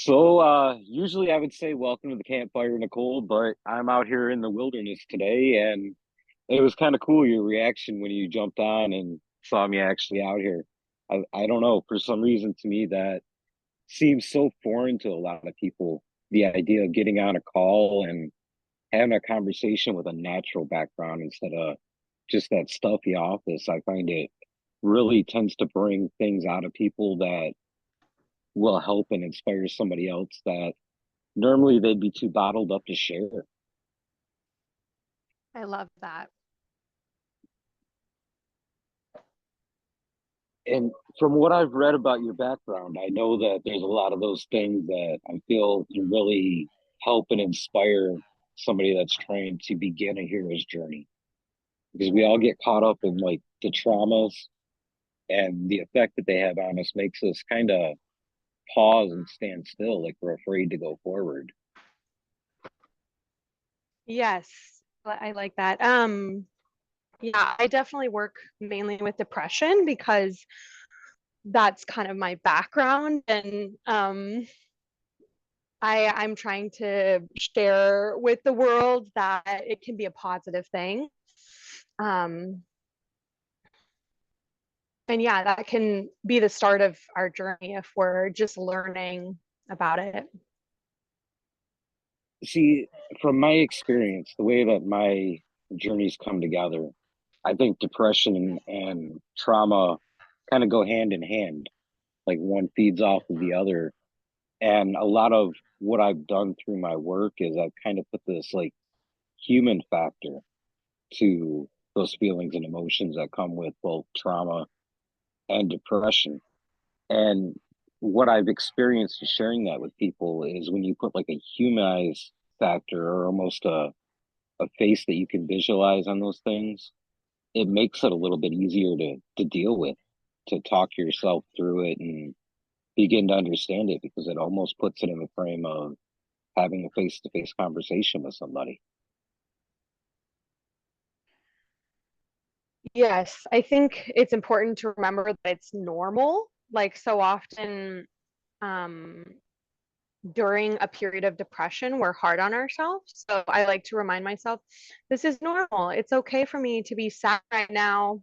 Usually I would say welcome to the campfire, Nicole, but I'm out here in the wilderness today, and it was kind of cool your reaction when you jumped on and saw me actually out here. I don't know, for some reason to me that seems so foreign to a lot of people, the idea of getting on a call and having a conversation with a natural background instead of just that stuffy office. I find it really tends to bring things out of people that will help and inspire somebody else that normally they'd be too bottled up to share. I love that. And from what I've read about your background, I know that there's a lot of those things that I feel can really help and inspire somebody that's trying to begin a hero's journey. Because we all get caught up in like the traumas and the effect that they have on us makes us kind of pause and stand still, like we're afraid to go forward. Yes, I like that. Yeah, I definitely work mainly with depression because that's kind of my background, and I'm trying to share with the world that it can be a positive thing. Um, and yeah, that can be the start of our journey if we're just learning about it. See, from my experience, the way that my journeys come together, I think depression and trauma kind of go hand in hand. Like one feeds off of the other. And a lot of what I've done through my work is I've kind of put this like human factor to those feelings and emotions that come with both trauma and depression. And what I've experienced sharing that with people is when you put like a humanized factor or almost a face that you can visualize on those things, it makes it a little bit easier to deal with, to talk yourself through it and begin to understand it because it almost puts it in the frame of having a face to face conversation with somebody. Yes, I think it's important to remember that it's normal. Like so often, um, during a period of depression, we're hard on ourselves. So I like to remind myself, this is normal. It's okay for me to be sad right now.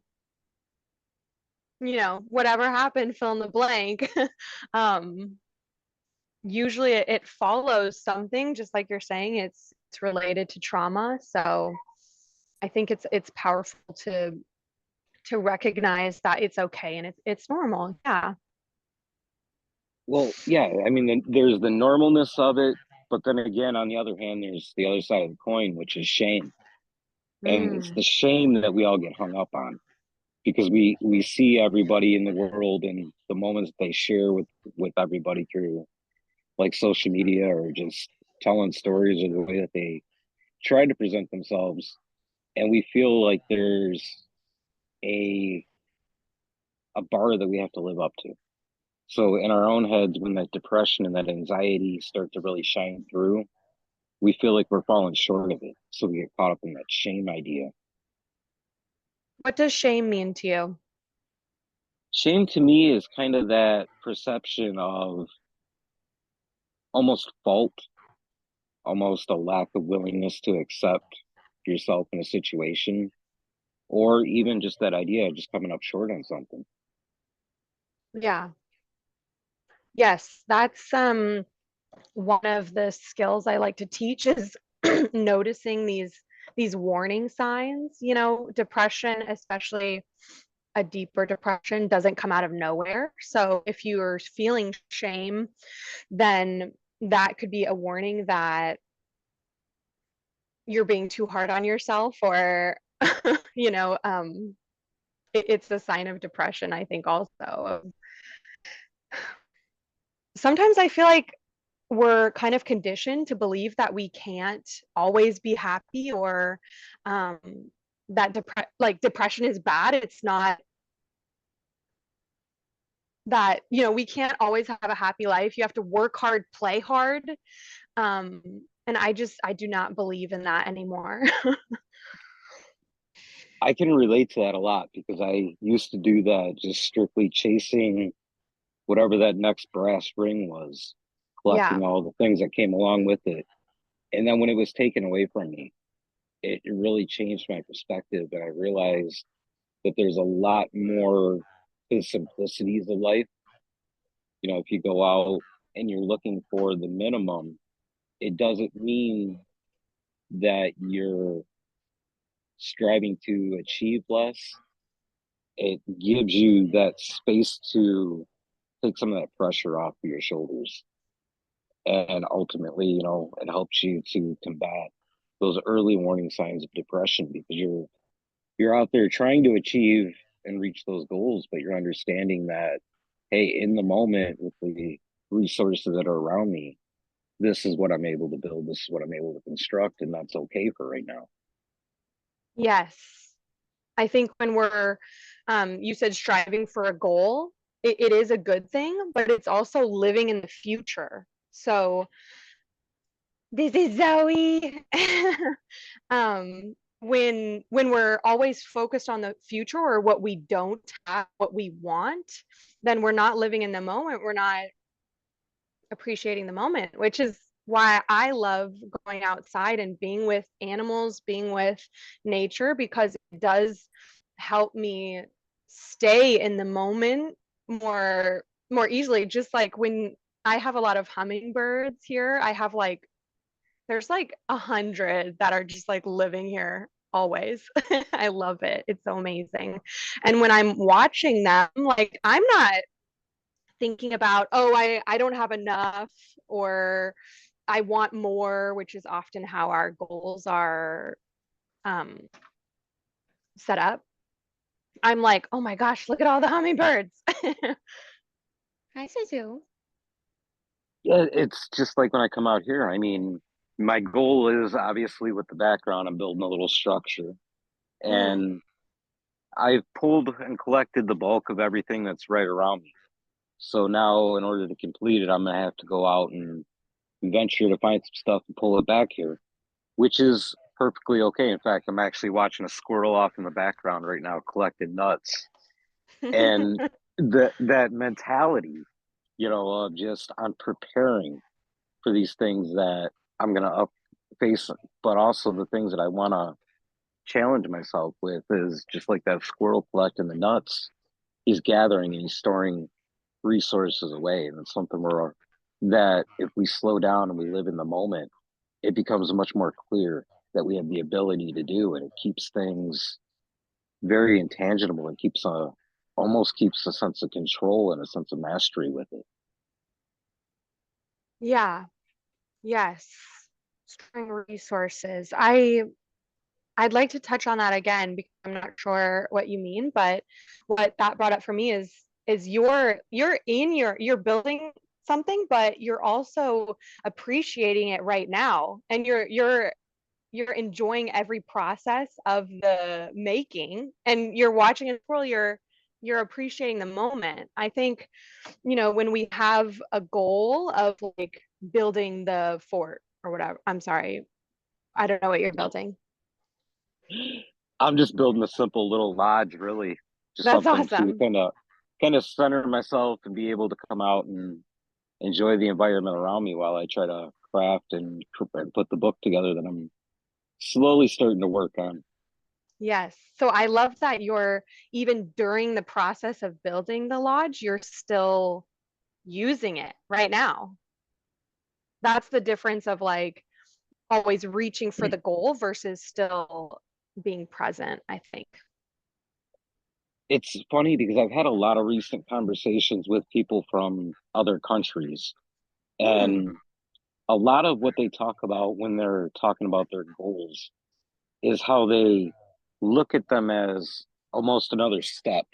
Whatever happened, fill in the blank. um, Usually it follows something, just like you're saying, it's related to trauma. So I think it's powerful to recognize that it's okay and it's normal. Yeah. Well, yeah, I mean, there's the normalness of it, but then again, on the other hand, there's the other side of the coin, which is shame. And it's Mm. the shame that we all get hung up on because we see everybody in the world and the moments they share with everybody through like social media or just telling stories or the way that they try to present themselves, and we feel like there's a a bar that we have to live up to. So in our own heads, when that depression and that anxiety start to really shine through, we feel like we're falling short of it. So we get caught up in that shame idea. What does shame mean to you? Shame to me is kind of that perception of almost fault, almost a lack of willingness to accept yourself in a situation, or even just that idea of just coming up short on something. Yeah. Yes, that's one of the skills I like to teach is noticing these warning signs. Depression, especially a deeper depression, doesn't come out of nowhere. So if you're feeling shame, then that could be a warning that you're being too hard on yourself, or you know um it's a sign of depression, I think. Also, sometimes I feel like we're kind of conditioned to believe that we can't always be happy, or um that depression is bad. It's not that we can't always have a happy life. You have to work hard, play hard. um and I do not believe in that anymore. I can relate to that a lot because I used to do that, just strictly chasing whatever that next brass ring was. Yeah. collecting all the things that came along with it. And then when it was taken away from me, it really changed my perspective. And I realized that there's a lot more to the simplicities of life. You know, if you go out and you're looking for the minimum, it doesn't mean that you're striving to achieve less. It gives you that space to take some of that pressure off of your shoulders. And ultimately, you know, it helps you to combat those early warning signs of depression because you're out there trying to achieve and reach those goals, but you're understanding that, hey, in the moment with the resources that are around me, this is what I'm able to build, this is what I'm able to construct, and that's okay for right now. Yes. I think when we're, you said striving for a goal, it is a good thing, but it's also living in the future. So this is Zoe. When we're always focused on the future or what we don't have, what we want, then we're not living in the moment. We're not appreciating the moment, which is why I love going outside and being with animals, being with nature, because it does help me stay in the moment more easily. Just like when I have a lot of hummingbirds here, I have like there's like 100 that are just like living here always. I love it. It's so amazing. And when I'm watching them, like I'm not thinking about, oh, I don't have enough or I want more, which is often how our goals are um, set up. I'm like, oh my gosh, look at all the hummingbirds. Hi, Suzu. Yeah, it's just like when I come out here. I mean, my goal is obviously with the background, I'm building a little structure. Mm-hmm. And I've pulled and collected the bulk of everything that's right around me. So now, in order to complete it, I'm gonna have to go out and venture to find some stuff and pull it back here, which is perfectly okay. In fact, I'm actually watching a squirrel off in the background right now collecting nuts. And that mentality, you know, of just I'm preparing for these things that I'm gonna up face, but also the things that I wanna challenge myself with is just like that squirrel collecting the nuts. He's gathering and he's storing resources away. And it's something where that if we slow down and we live in the moment, it becomes much more clear that we have the ability to do, and it keeps things very intangible and keeps a almost keeps a sense of control and a sense of mastery with it. Yeah, yes. Storing resources. I'd like to touch on that again because I'm not sure what you mean, but what that brought up for me is you're building something, but you're also appreciating it right now, and you're enjoying every process of the making, and you're watching it twirl. You're appreciating the moment. I think when we have a goal of like building the fort or whatever. I'm sorry, I don't know what you're building. I'm just building a simple little lodge, really, just That's something to awesome. kind of center myself and be able to come out and enjoy the environment around me while I try to craft and put the book together that I'm slowly starting to work on. Yes. So I love that you're even during the process of building the lodge, you're still using it right now. That's the difference of like always reaching for the goal versus still being present, I think. It's funny because I've had a lot of recent conversations with people from other countries, Hmm. and a lot of what they talk about when they're talking about their goals is how they look at them as almost another step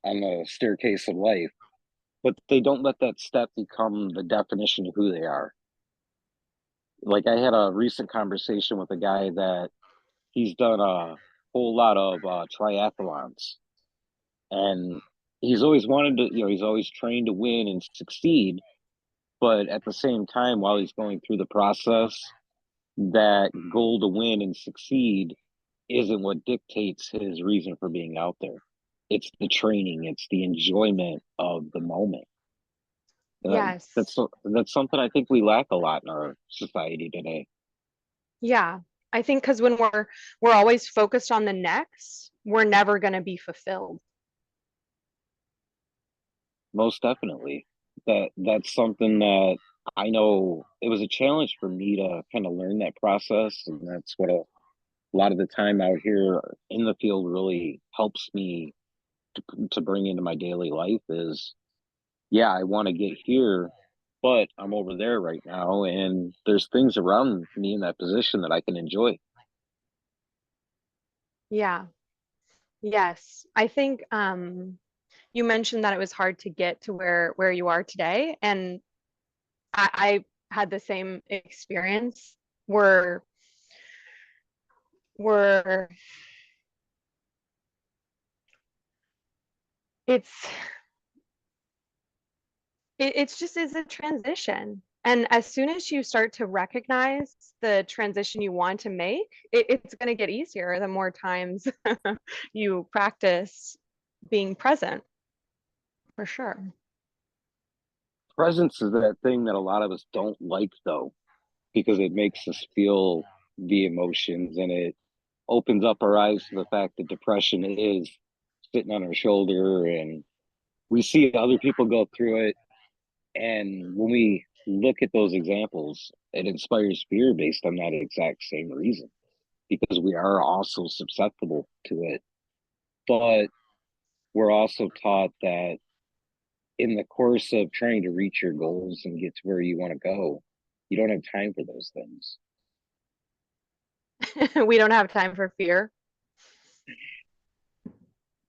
on the staircase of life, but they don't let that step become the definition of who they are. Like I had a recent conversation with a guy that he's done a whole lot of triathlons, and he's always wanted to, you know, he's always trained to win and succeed, but at the same time, while he's going through the process, that goal to win and succeed isn't what dictates his reason for being out there. It's the training, it's the enjoyment of the moment. Yes. That's something I think we lack a lot in our society today. Yeah. I think because when we're always focused on the next, we're never going to be fulfilled. Most definitely. That's something that I know it was a challenge for me to kind of learn that process, and that's what a lot of the time out here in the field really helps me to bring into my daily life is, yeah, I want to get here, but I'm over there right now, and there's things around me in that position that I can enjoy. Yeah. Yes. I think you mentioned that it was hard to get to where you are today, and I had the same experience. We're we're it's it's just is a transition. And as soon as you start to recognize the transition you want to make, it's going to get easier the more times you practice being present, for sure. Presence is that thing that a lot of us don't like, though, because it makes us feel the emotions and it opens up our eyes to the fact that depression is sitting on our shoulder and we see other people go through it. And when we look at those examples, it inspires fear based on that exact same reason, because we are also susceptible to it. But we're also taught that in the course of trying to reach your goals and get to where you want to go, you don't have time for those things. We don't have time for fear.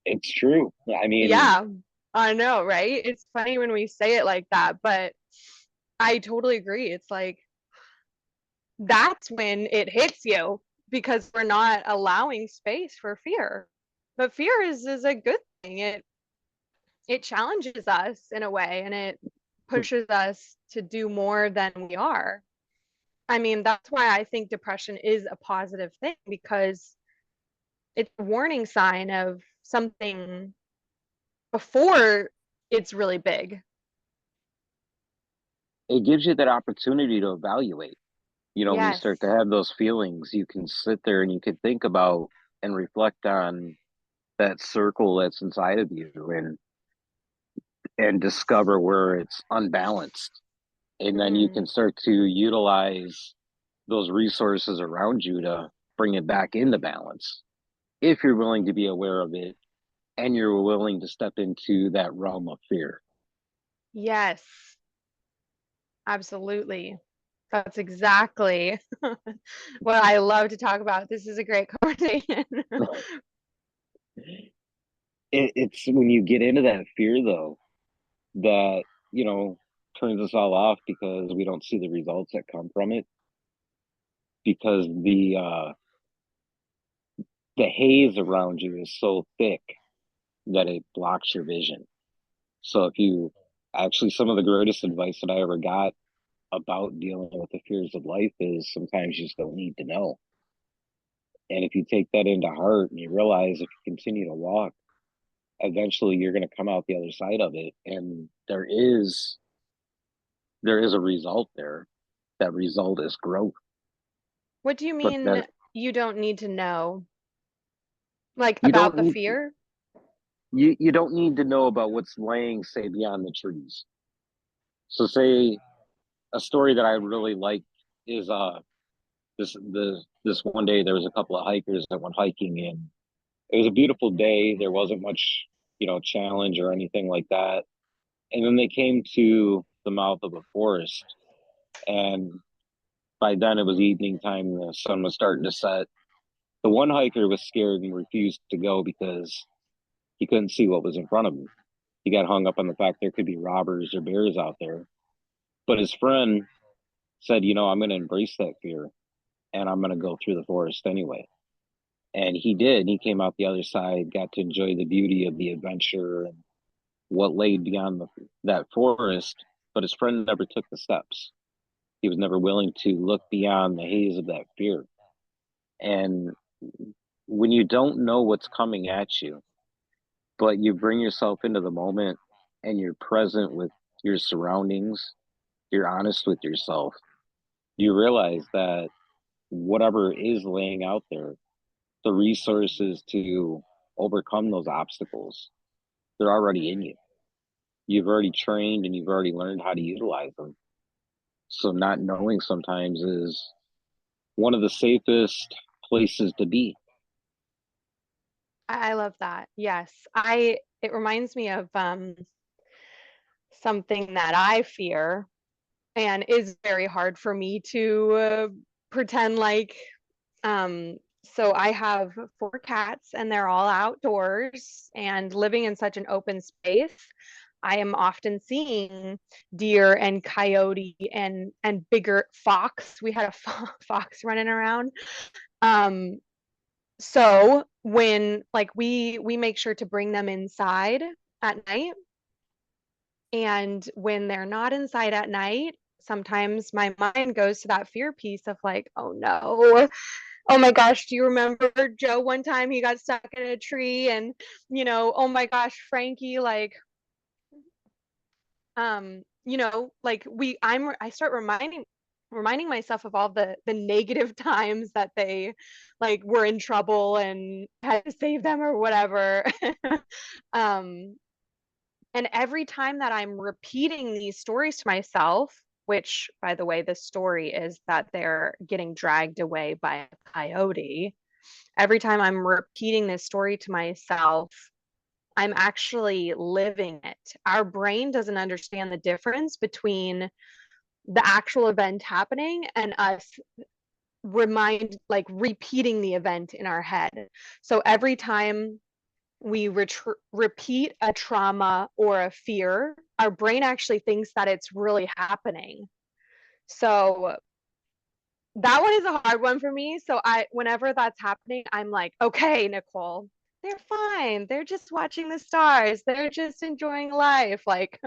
It's true. I mean, Yeah, I know, right? It's funny when we say it like that, but I totally agree. It's like that's when it hits you because we're not allowing space for fear. But fear is a good thing. It challenges us in a way and it pushes us to do more than we are. I mean, that's why I think depression is a positive thing because it's a warning sign of something before it's really big. it gives you that opportunity to evaluate. You know, when you Yes. start to have those feelings, you can sit there and you can think about and reflect on that circle that's inside of you and discover where it's unbalanced. And then you Hmm. can start to utilize those resources around you to bring it back into balance if you're willing to be aware of it and you're willing to step into that realm of fear. Yes, absolutely. That's exactly what I love to talk about. This is a great conversation. It's when you get into that fear, though, that, you know, turns us all off because we don't see the results that come from it because the haze around you is so thick that it blocks your vision. So if you actually some of the greatest advice that I ever got about dealing with the fears of life is sometimes you just don't need to know. And if you take that into heart and you realize if you continue to walk, eventually you're going to come out the other side of it. And there is a result there. That result is growth. What do you But that mean you don't need to know? Like you about don't the need fear? you don't need to know about what's laying, say, beyond the trees. So say a story that I really like is this one day there was a couple of hikers that went hiking and it was a beautiful day. There wasn't much, challenge or anything like that. And then they came to the mouth of a forest and by then it was evening time, the sun was starting to set. The one hiker was scared and refused to go because he couldn't see what was in front of him. He got hung up on the fact there could be robbers or bears out there. But his friend said, I'm going to embrace that fear and I'm going to go through the forest anyway. And he did. He came out the other side, got to enjoy the beauty of the adventure and what lay beyond that forest. But his friend never took the steps. He was never willing to look beyond the haze of that fear. And when you don't know what's coming at you, but you bring yourself into the moment and you're present with your surroundings, you're honest with yourself, you realize that whatever is laying out there, the resources to overcome those obstacles, they're already in you. You've already trained and you've already learned how to utilize them. So not knowing sometimes is one of the safest places to be. I love that. Yes. It reminds me of something that I fear and is very hard for me to pretend like. Um, so I have four cats and they're all outdoors and living in such an open space. I am often seeing deer and coyote and bigger fox. We had a fox running around. Um, so when like we make sure to bring them inside at night, and when they're not inside at night, sometimes my mind goes to that fear piece of like, oh no, oh my gosh, do you remember Joe one time he got stuck in a tree and oh my gosh, Frankie, like like I start reminding myself of all the negative times that they like were in trouble and had to save them or whatever. um and every time that I'm repeating these stories to myself, which by the way, the story is that they're getting dragged away by a coyote, every time I'm repeating this story to myself, I'm actually living it. Our brain doesn't understand the difference between the actual event happening and us repeating the event in our head. So every time we repeat a trauma or a fear, our brain actually thinks that it's really happening. So that one is a hard one for me. So whenever that's happening, I'm like, okay, Nicole, they're fine. They're just watching the stars. They're just enjoying life. Like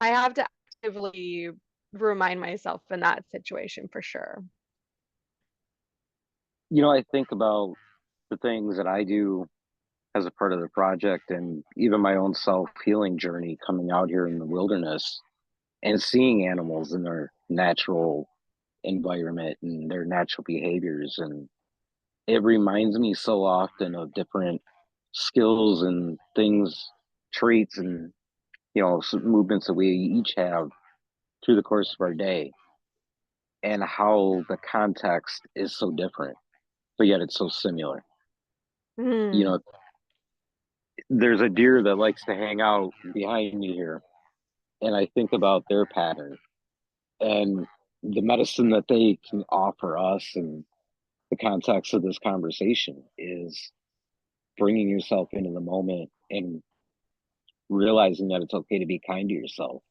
I have to actively remind myself in that situation for sure. I think about the things that I do as a part of the project and even my own self healing journey coming out here in the wilderness and seeing animals in their natural environment and their natural behaviors. And it reminds me so often of different skills and things, traits, and, some movements that we each have through the course of our day and how the context is so different, but yet it's so similar. You Mm. know, there's a deer that likes to hang out behind me here, and I think about their pattern and the medicine that they can offer us. And the context of this conversation is bringing yourself into the moment and realizing that it's okay to be kind to yourself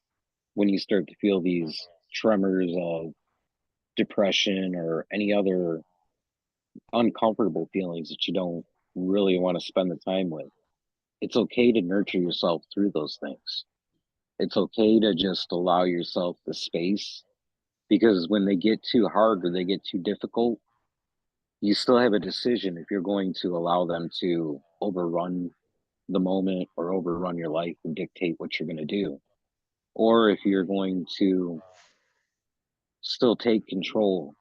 when you start to feel these tremors of depression or any other uncomfortable feelings that you don't really want to spend the time with. It's okay to nurture yourself through those things. It's okay to just allow yourself the space, because when they get too hard or they get too difficult, you still have a decision if you're going to allow them to overrun the moment or overrun your life and dictate what you're going to do, or if you're going to still take control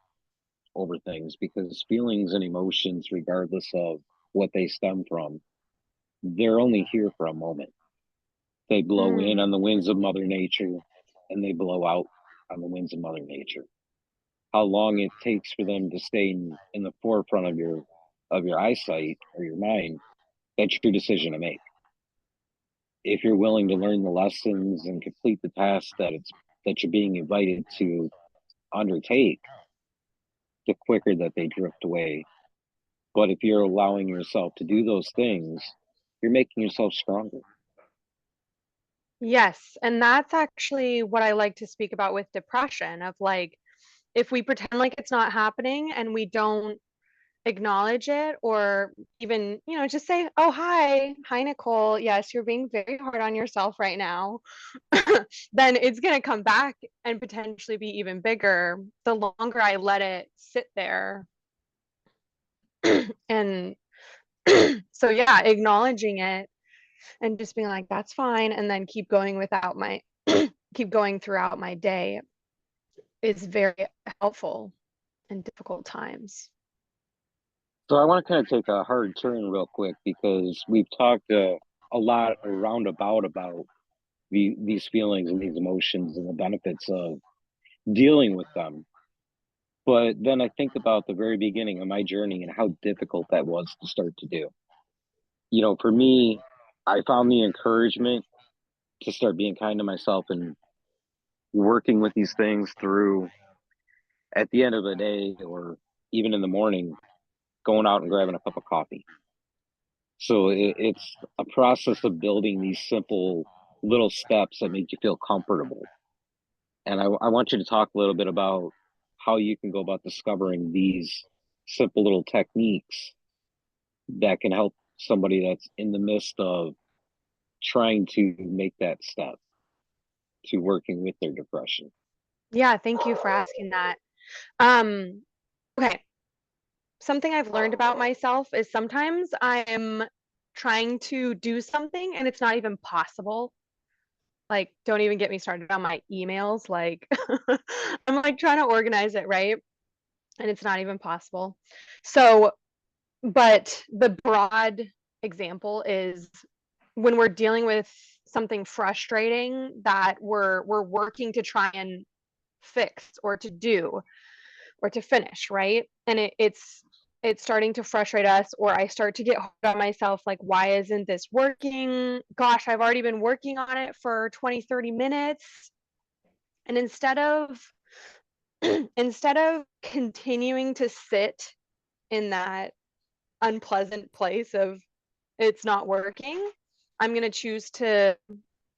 over things, because feelings and emotions, regardless of what they stem from, they're only here for a moment. They blow in Mm. on the winds of Mother Nature and they blow out on the winds of Mother Nature. How long it takes for them to stay in the forefront of your eyesight or your mind, that's your decision to make. If you're willing to learn the lessons and complete the tasks that you're being invited to undertake, the quicker that they drift away. But if you're allowing yourself to do those things, you're making yourself stronger. Yes, and that's actually what I like to speak about with depression of like if we pretend like it's not happening and we don't acknowledge it or even, just say, "Oh, hi Nicole. Yes, you're being very hard on yourself right now." Then it's going to come back and potentially be even bigger the longer I let it sit there. And so yeah, acknowledging it and just being like, that's fine, and then keep going without my keep going throughout my day is very helpful in difficult times. So I want to kind of take a hard turn real quick because we've talked a lot around about these feelings and these emotions and the benefits of dealing with them. But then I think about the very beginning of my journey and how difficult that was to start to do. For me, I found the encouragement to start being kind to myself and working with these things through at the end of the day or even in the morning, going out and grabbing a cup of coffee. So it's a process of building these simple little steps that make you feel comfortable. And I want you to talk a little bit about how you can go about discovering these simple little techniques that can help somebody that's in the midst of trying to make that step to working with their depression. Yeah, thank you for asking that. Um, okay. Something I've learned about myself is sometimes I'm trying to do something and it's not even possible. Like, don't even get me started on my emails. Like, I'm like trying to organize it, right? And it's not even possible. So, but the broad example is when we're dealing with something frustrating that we're working to try and fix or to do or to finish, right? And it's starting to frustrate us, or I start to get hard on myself, like, why isn't this working? Gosh, I've already been working on it for 20, 30 minutes. And instead of continuing to sit in that unpleasant place of it's not working, I'm going to choose to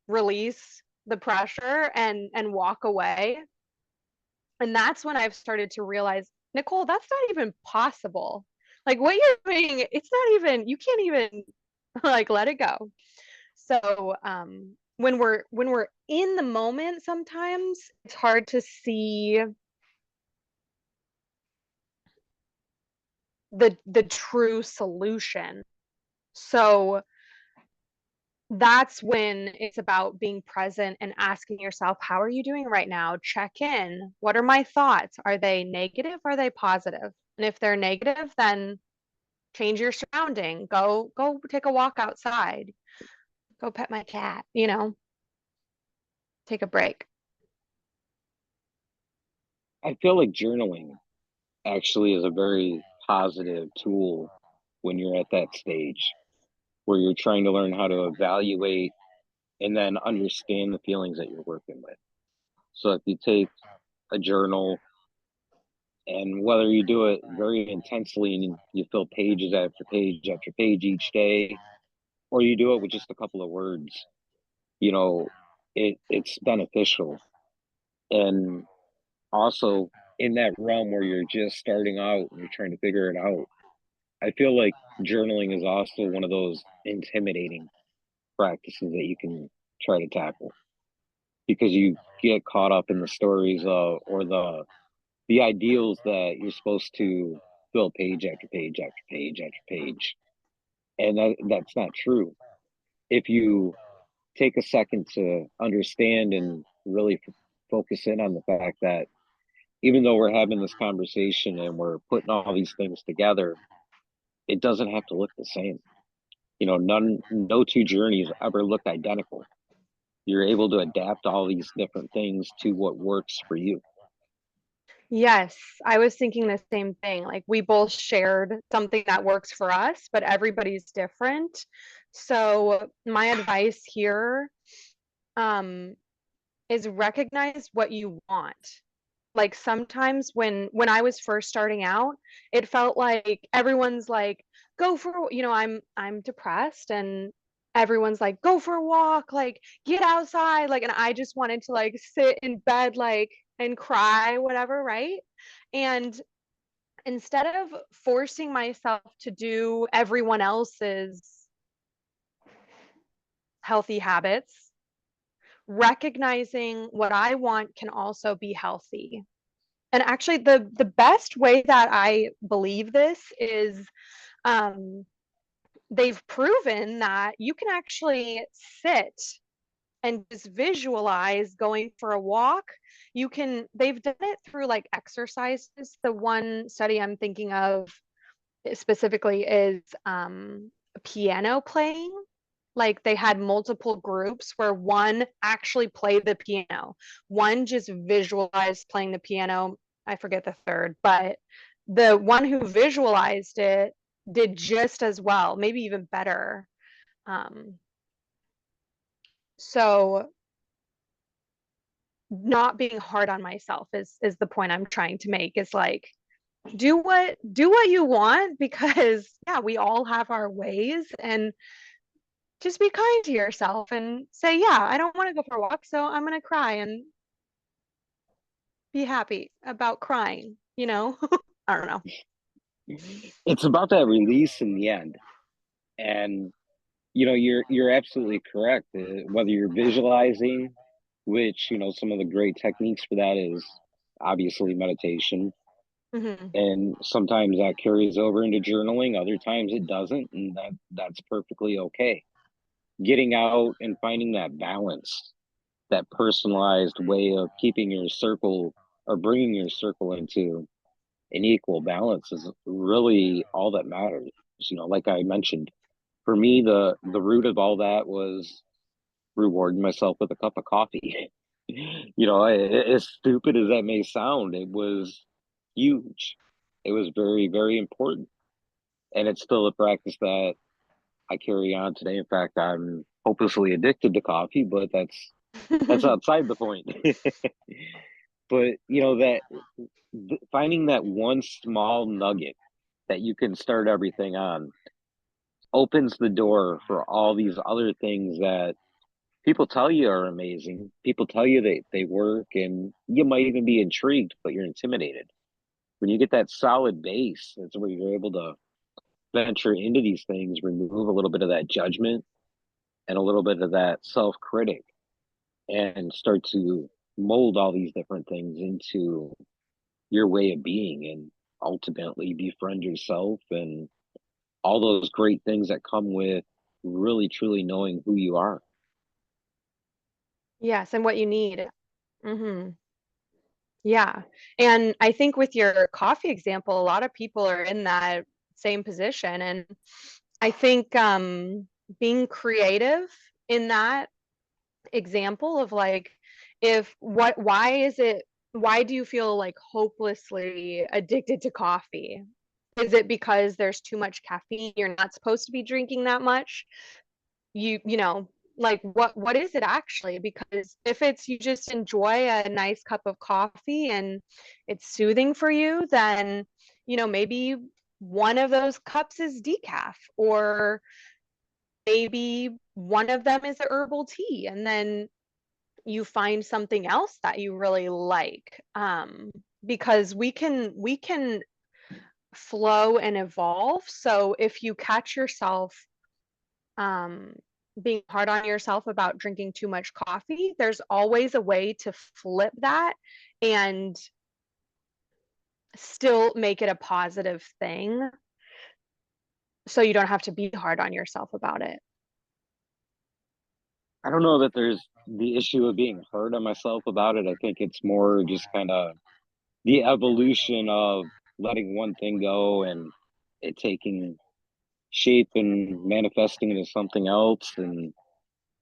release the pressure and walk away. And that's when I've started to realize, Nicole, that's not even possible. Like what you're doing, it's not even, you can't even like let it go. So when we're in the moment, sometimes it's hard to see the true solution. So that's when it's about being present and asking yourself, how are you doing right now? Check in. What are my thoughts? Are they negative? Are they positive? And if they're negative, then change your surrounding. Go take a walk outside. Go pet my cat, take a break. I feel like journaling actually is a very positive tool when you're at that stage where you're trying to learn how to evaluate and then understand the feelings that you're working with. So if you take a journal and whether you do it very intensely and you fill pages after page after page each day, or you do it with just a couple of words, you know, it's beneficial. And also in that realm where you're just starting out and you're trying to figure it out, I feel like journaling is also one of those intimidating practices that you can try to tackle because you get caught up in the stories or the ideals that you're supposed to fill page after page after page after page, and that's not true. If you take a second to understand and really focus in on the fact that even though we're having this conversation and we're putting all these things together, it doesn't have to look the same. No two journeys ever look identical. You're able to adapt all these different things to what works for you. Yes, I was thinking the same thing. Like we both shared something that works for us, but everybody's different. So my advice here um, is recognize what you want. Like sometimes when I was first starting out, it felt like everyone's like, go for, I'm depressed and everyone's like, go for a walk, like get outside, like, and I just wanted to like sit in bed, like, and cry, whatever, right? And instead of forcing myself to do everyone else's healthy habits, recognizing what I want can also be healthy. And actually the best way that I believe this is they've proven that you can actually sit and just visualize going for a walk. They've done it through like exercises. The one study I'm thinking of specifically is piano playing. Like they had multiple groups where one actually played the piano, one just visualized playing the piano. I forget the third, but the one who visualized it did just as well, maybe even better. Um, so not being hard on myself is the point I'm trying to make. Is like do what you want, because yeah, we all have our ways, and just be kind to yourself and say, yeah, I don't want to go for a walk, so I'm going to cry and be happy about crying, you know? I don't know. It's about that release in the end. And you're absolutely correct. Whether you're visualizing, which some of the great techniques for that is obviously meditation, Hmm. and sometimes that carries over into journaling. Other times it doesn't, and that's perfectly okay. Getting out and finding that balance, that personalized way of keeping your circle or bringing your circle into an equal balance is really all that matters. Like I mentioned, for me, the root of all that was rewarding myself with a cup of coffee. As stupid as that may sound, it was huge. It was very, very important. And it's still a practice that I carry on today. In fact, I'm hopelessly addicted to coffee, but that's outside the point. But that finding that one small nugget that you can start everything on opens the door for all these other things that people tell you are amazing. People tell you they work, and you might even be intrigued, but you're intimidated. When you get that solid base, that's where you're able to venture into these things, remove a little bit of that judgment and a little bit of that self critic, and start to mold all these different things into your way of being, and ultimately befriend yourself and all those great things that come with really truly knowing who you are. Yes, and what you need. Hmm. Yeah. And I think with your coffee example, a lot of people are in that same position. And I think being creative in that example of like, why do you feel like hopelessly addicted to coffee? Is it because there's too much caffeine? You're not supposed to be drinking that much? You know, like what is it actually? Because if it's you just enjoy a nice cup of coffee and it's soothing for you, then maybe one of those cups is decaf, or maybe one of them is a herbal tea, and then you find something else that you really like. Because we can flow and evolve. So if you catch yourself um, being hard on yourself about drinking too much coffee, there's always a way to flip that and still make it a positive thing, so you don't have to be hard on yourself about it. I don't know that there's the issue of being hard on myself about it. I think it's more just kind of the evolution of letting one thing go and it taking shape and manifesting into something else and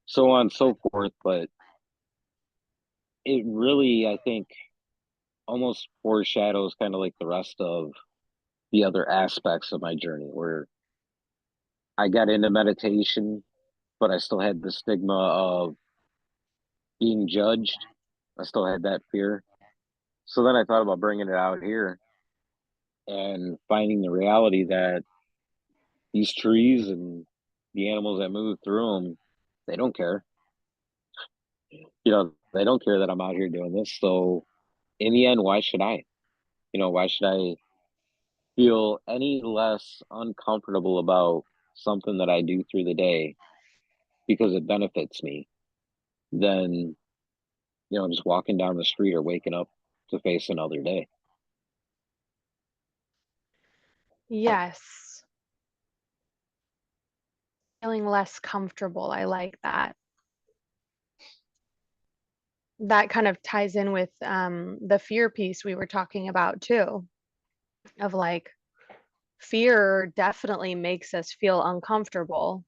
so on and so forth. But it really, I think, almost foreshadows kind of like the rest of the other aspects of my journey where I got into meditation, but I still had the stigma of being judged. I still had that fear. So then I thought about bringing it out here and finding the reality that these trees and the animals that move through them, they don't care. They don't care that I'm out here doing this. So in the end, why should I? Why should I feel any less uncomfortable about something that I do through the day because it benefits me than, just walking down the street or waking up to face another day. Yes, feeling less comfortable. I like that. that kind of ties in with the fear piece we were talking about too, of like fear definitely makes us feel uncomfortable.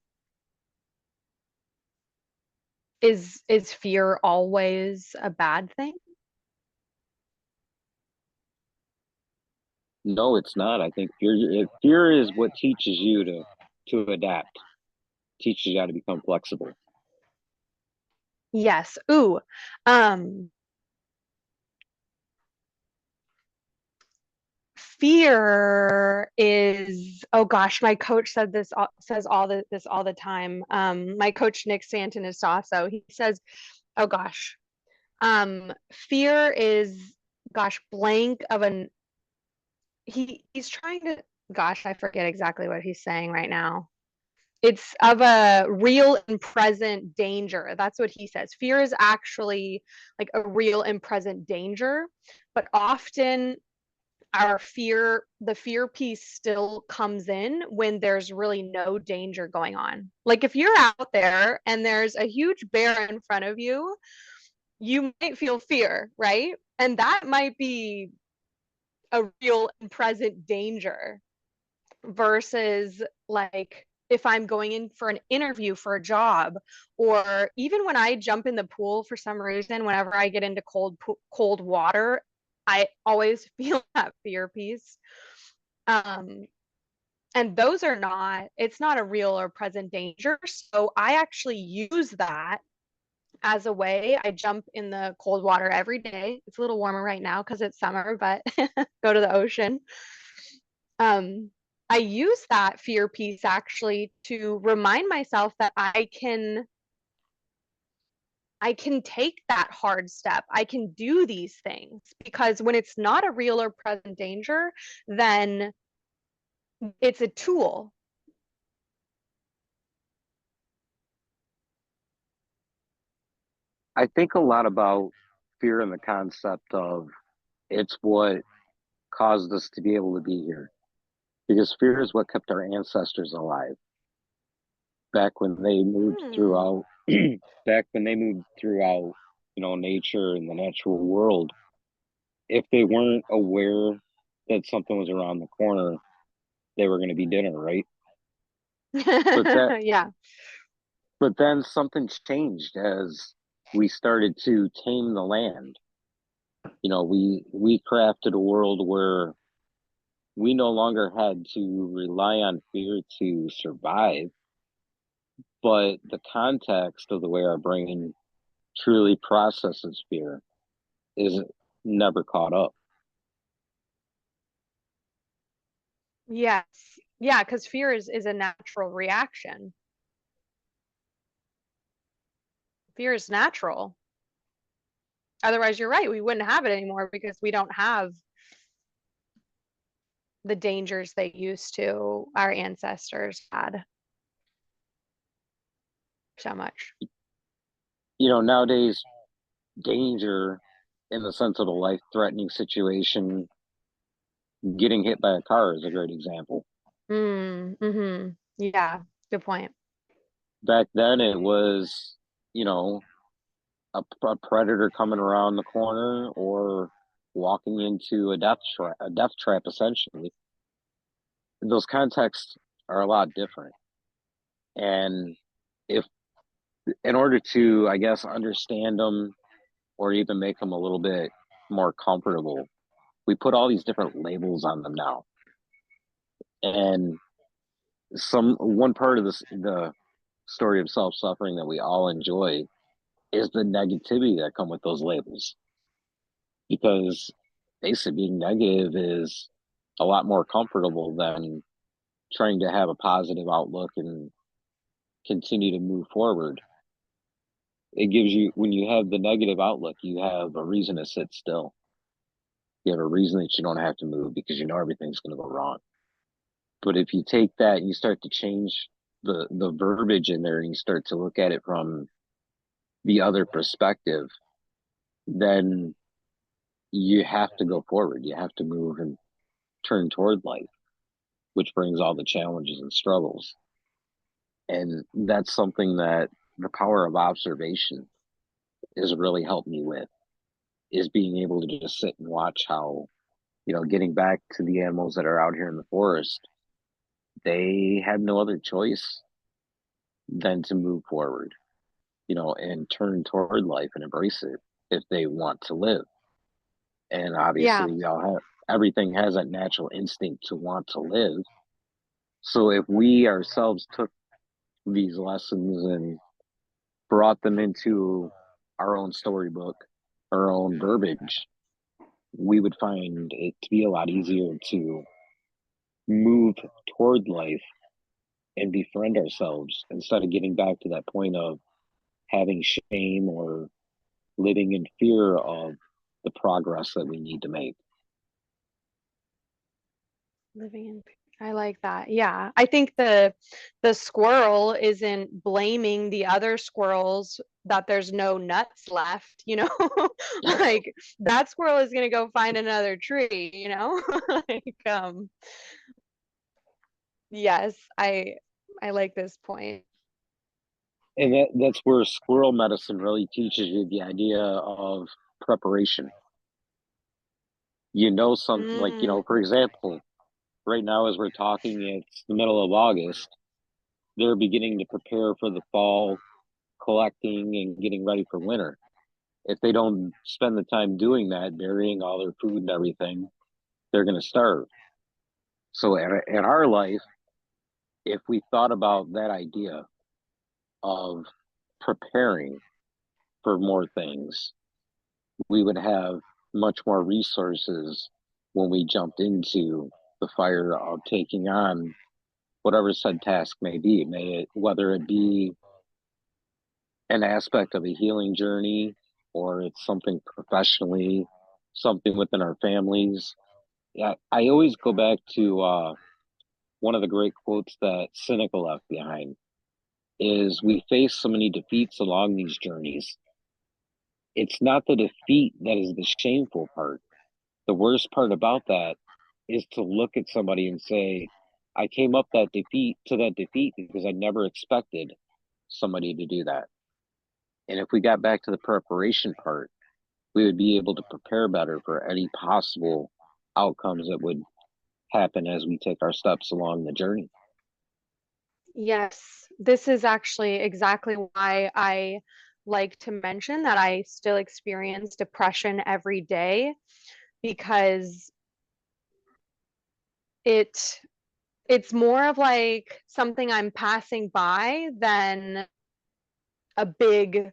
Is fear always a bad thing? No, it's not. I think fear is what teaches you to adapt, teaches you how to become flexible. Yes. Ooh. Um, Fear is, oh gosh, my coach said this says this all the time. My coach Nick Santanasasso, he says, oh gosh, fear is, gosh, blank of an he's trying to, gosh, I forget exactly what he's saying right now. It's of a real and present danger. That's what he says. Fear is actually like a real and present danger, but often the fear piece still comes in when there's really no danger going on. Like if you're out there and there's a huge bear in front of you, you might feel fear, right? And that might be a real and present danger versus like if I'm going in for an interview for a job, or even when I jump in the pool for some reason, whenever I get into cold water, I always feel that fear piece. Um, and those are not, it's not a real or present danger. So I actually use that as a way. I jump in the cold water every day. It's a little warmer right now because it's summer, but go to the ocean. Um, I use that fear piece actually to remind myself that I can take that hard step. I can do these things because when it's not a real or present danger, then it's a tool. I think a lot about fear and the concept of it's what caused us to be able to be here. Because fear is what kept our ancestors alive back when they moved Hmm. throughout back when they moved throughout, nature and the natural world. If they weren't aware that something was around the corner, they were going to be dinner, right? But that Yeah. but then something changed as we started to tame the land. We crafted a world where we no longer had to rely on fear to survive, but the context of the way our brain truly processes fear is never caught up. Yes. Yeah, because fear is a natural reaction. Fear is natural. Otherwise, you're right. We wouldn't have it anymore because we don't have the dangers they used to, our ancestors had so much. Nowadays, danger in the sense of a life threatening situation, getting hit by a car is a great example. Mm-hmm. Yeah, good point. Back then, it was, you know, a predator coming around the corner or walking into a death trap, essentially. Those contexts are a lot different. And if, in order to, I guess, understand them or even make them a little bit more comfortable, we put all these different labels on them now. And one part of the story of self-suffering that we all enjoy is the negativity that come with those labels. Because basically being negative is a lot more comfortable than trying to have a positive outlook and continue to move forward. It gives you, when you have the negative outlook, you have a reason to sit still. You have a reason that you don't have to move because you know everything's going to go wrong. But if you take that and you start to change the verbiage in there and you start to look at it from the other perspective, then you have to go forward. You have to move and turn toward life, which brings all the challenges and struggles. And that's something that the power of observation has really helped me with. is being able to just sit and watch how, getting back to the animals that are out here in the forest, they have no other choice than to move forward, and turn toward life and embrace it if they want to live. And Yeah. obviously, we all have everything has that natural instinct to want to live. So if we ourselves took these lessons and brought them into our own storybook, our own verbiage, we would find it to be a lot easier to move toward life and befriend ourselves instead of getting back to that point of having shame or living in fear of the progress that we need to make. Living in I like that. Yeah. I think the squirrel isn't blaming the other squirrels that there's no nuts left, you know? Like that squirrel is gonna go find another tree, you know? Like yes, I like this point. And that's where squirrel medicine really teaches you the idea of preparation. Something like, Mm, for example, right now as we're talking, it's the middle of August. They're beginning to prepare for the fall, collecting and getting ready for winter. If they don't spend the time doing that, burying all their food and everything, they're going to starve. So in our life, if we thought about that idea of preparing for more things, we would have much more resources when we jumped into the fire of taking on whatever said task may be, whether it be an aspect of a healing journey or it's something professionally, something within our families. Yeah, I always go back to one of the great quotes that Seneca left behind is we face so many defeats along these journeys. It's not the defeat that is the shameful part. The worst part about that is to look at somebody and say, I came up that defeat because I never expected somebody to do that. And if we got back to the preparation part, we would be able to prepare better for any possible outcomes that would happen as we take our steps along the journey. yes, this is actually exactly why I like to mention that I still experience depression every day because it it's more of like something I'm passing by than a big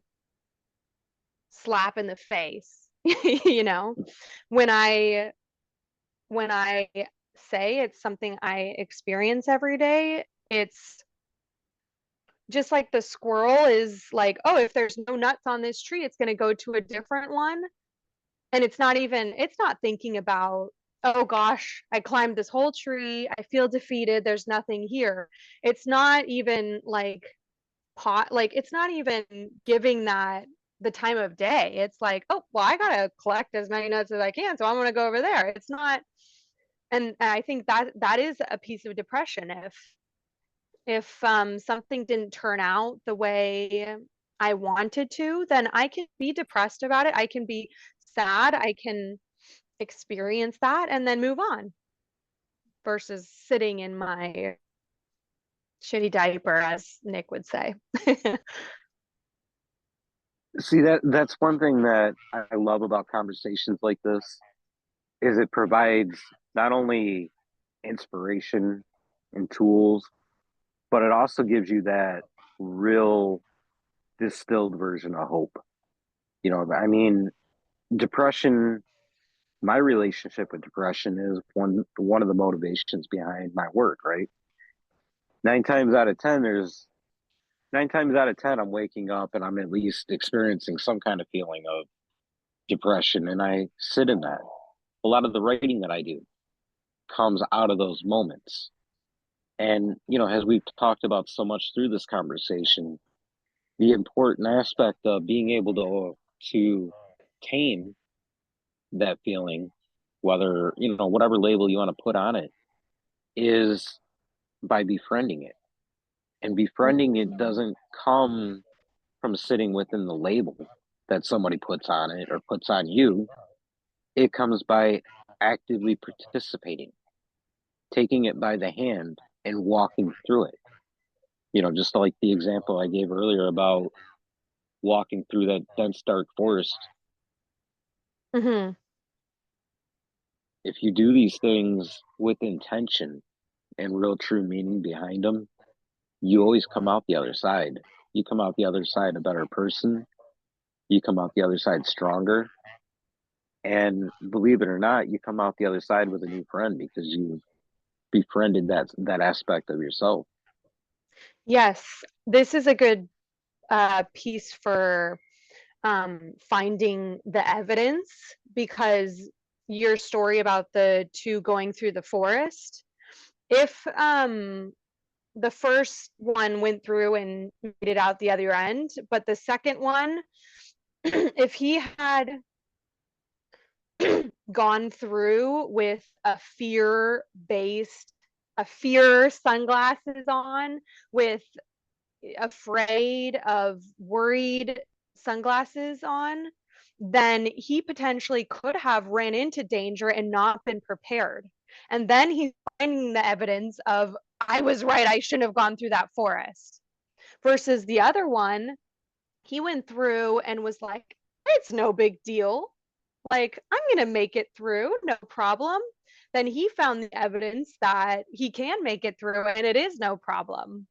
slap in the face. You know, when I say it's something I experience every day, it's just like the squirrel is like, oh, if there's no nuts on this tree, it's going to go to a different one. And it's not thinking about, oh gosh, I climbed this whole tree. I feel defeated. There's nothing here. It's not even like it's not even giving that the time of day. It's like, oh, well, I got to collect as many nuts as I can. So I'm going to go over there. It's not, and I think that is a piece of depression if something didn't turn out the way I wanted to, then I can be depressed about it. I can be sad. I can experience that and then move on versus sitting in my shitty diaper, as Nick would say. See, that's one thing that I love about conversations like this is it provides not only inspiration and tools, but it also gives you that real distilled version of hope. I mean, depression, my relationship with depression is one of the motivations behind my work, right? Nine times out of ten, there's 9 times out of ten, I'm waking up and I'm at least experiencing some kind of feeling of depression, and I sit in that. A lot of the writing that I do comes out of those moments. And, as we've talked about so much through this conversation, the important aspect of being able to tame that feeling, whether, whatever label you want to put on it, is by befriending it. And befriending it Mm, doesn't come from sitting within the label. that somebody puts on it or puts on you. It comes by actively participating, taking it by the hand and walking through it. Just like the example I gave earlier about walking through that dense dark forest. Hmm. If you do these things with intention and real true meaning behind them, you always come out the other side. You come out the other side a better person. You come out the other side stronger. And believe it or not, you come out the other side with a new friend because you befriended that aspect of yourself. Yes, this is a good piece for finding the evidence, because your story about the two going through the forest, if the first one went through and made it out the other end, but the second one, if he had gone through with a fear sunglasses on, with afraid of worried sunglasses on, then he potentially could have ran into danger and not been prepared. And then he's finding the evidence of, I was right, I shouldn't have gone through that forest. Versus the other one, he went through and was like, it's no big deal. Like, I'm going to make it through, no problem. Then he found the evidence that he can make it through and it is no problem.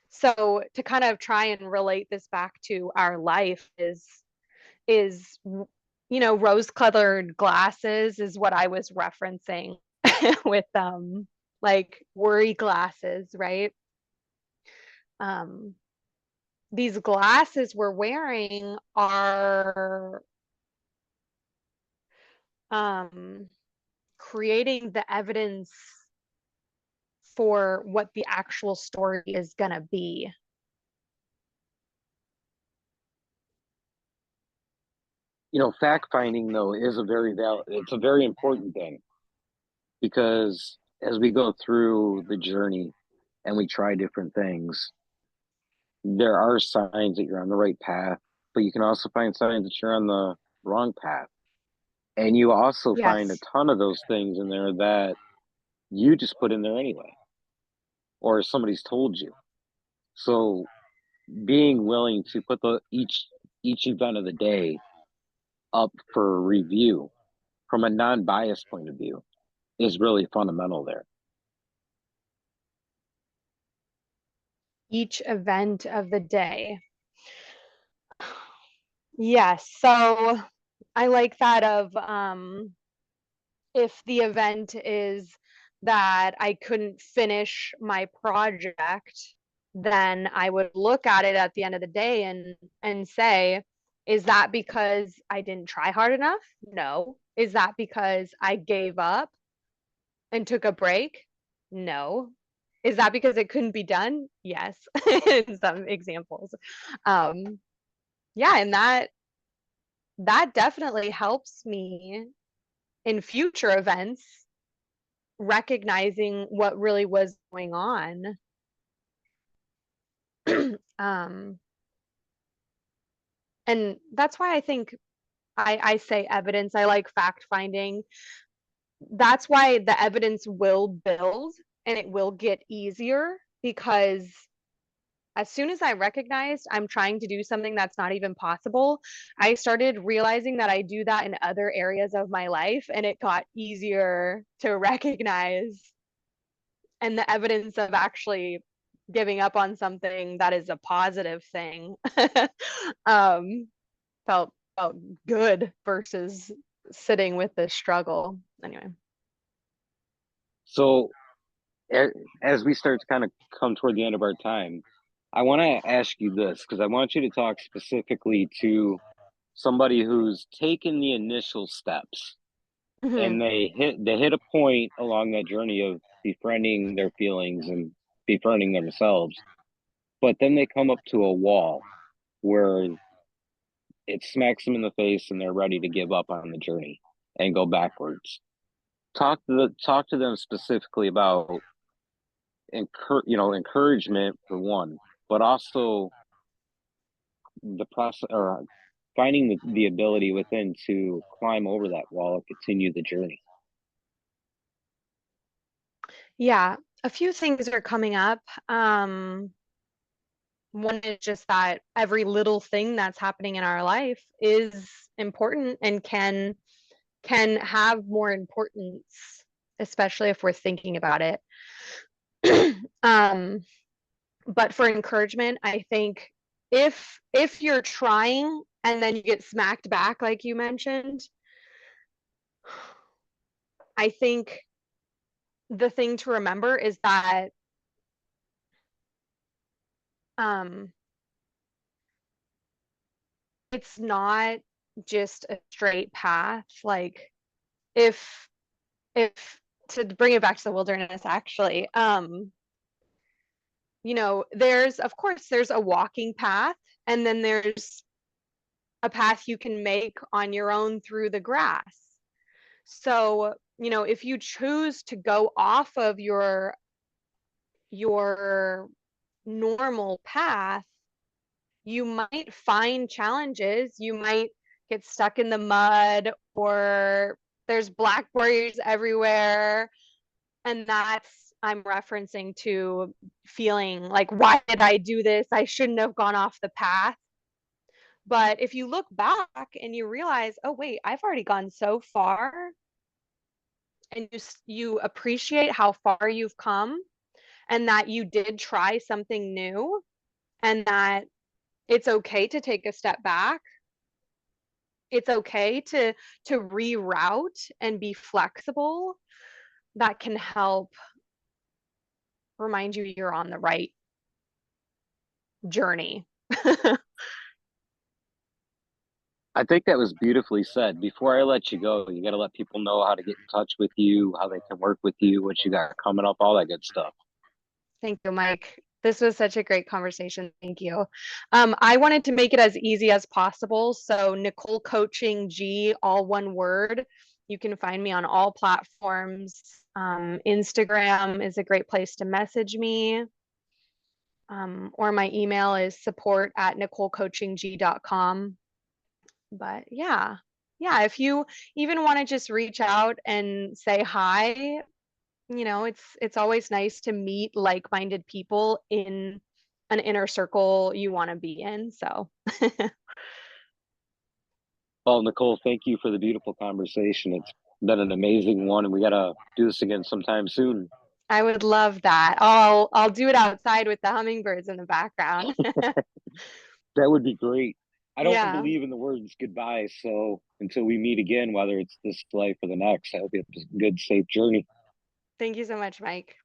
So to kind of try and relate this back to our life is rose colored glasses is what I was referencing with like worry glasses, right? um these glasses we're wearing are um creating the evidence for what the actual story is going to be. Fact finding though is a very valid. It's a very important thing because as we go through the journey and we try different things, there are signs that you're on the right path, but you can also find signs that you're on the wrong path. And you also find a Yes. ton of those things in there that you just put in there anyway, or somebody's told you. So being willing to put the each event of the day up for review from a non-biased point of view is really fundamental there. Each event of the day. Yes. So I like that of if the event is that I couldn't finish my project, then I would look at it at the end of the day and say, is that because I didn't try hard enough? No. Is that because I gave up and took a break? No. Is that because it couldn't be done? Yes. In some examples. Um, yeah, and that definitely helps me in future events recognizing what really was going on. um, and that's why I think I say evidence. I like fact finding. That's why the evidence will build and it will get easier, because as soon as I recognized I'm trying to do something that's not even possible, I started realizing that I do that in other areas of my life, and it got easier to recognize. And the evidence of actually giving up on something that is a positive thing um, felt good versus sitting with the struggle. Anyway. So as we start to kind of come toward the end of our time, I want to ask you this because I want you to talk specifically to somebody who's taken the initial steps Hmm. and they hit a point along that journey of befriending their feelings and befriending themselves, but then they come up to a wall where it smacks them in the face and they're ready to give up on the journey and go backwards. Talk to them specifically about encouragement for one, but also the process or finding the ability within to climb over that wall and continue the journey. Yeah, a few things are coming up. One is just that every little thing that's happening in our life is important and can have more importance, especially if we're thinking about it. um, but for encouragement, I think if you're trying and then you get smacked back, like you mentioned, I think the thing to remember is that um, it's not just a straight path. Like if if to bring it back to the wilderness, actually, there's of course there's a walking path, and then there's a path you can make on your own through the grass. So, if you choose to go off of your normal path, you might find challenges. You might get stuck in the mud, or there's blackberries everywhere. And I'm referencing to feeling like, why did I do this? I shouldn't have gone off the path. But if you look back and you realize, oh, wait, I've already gone so far, and you appreciate how far you've come, and that you did try something new, and that it's okay to take a step back. It's okay to reroute and be flexible. That can help remind you you're on the right journey. I think that was beautifully said. Before I let you go, you got to let people know how to get in touch with you, how they can work with you, what you got coming up, all that good stuff. Thank you, Mike. This was such a great conversation. Thank you. I wanted to make it as easy as possible. So Nicole Coaching G, all one word. You can find me on all platforms. Instagram is a great place to message me. Or my email is support@nicolecoaching.com. But yeah, if you even want to just reach out and say hi, it's always nice to meet like-minded people in an inner circle you want to be in. So Well, Nicole, thank you for the beautiful conversation. It's been an amazing one, and we got to do this again sometime soon. I would love that. I'll do it outside with the hummingbirds in the background. That would be great. I don't Yeah. believe in the words goodbye, so until we meet again, whether it's this life or the next, I hope you have a good, safe journey. Thank you so much, Mike.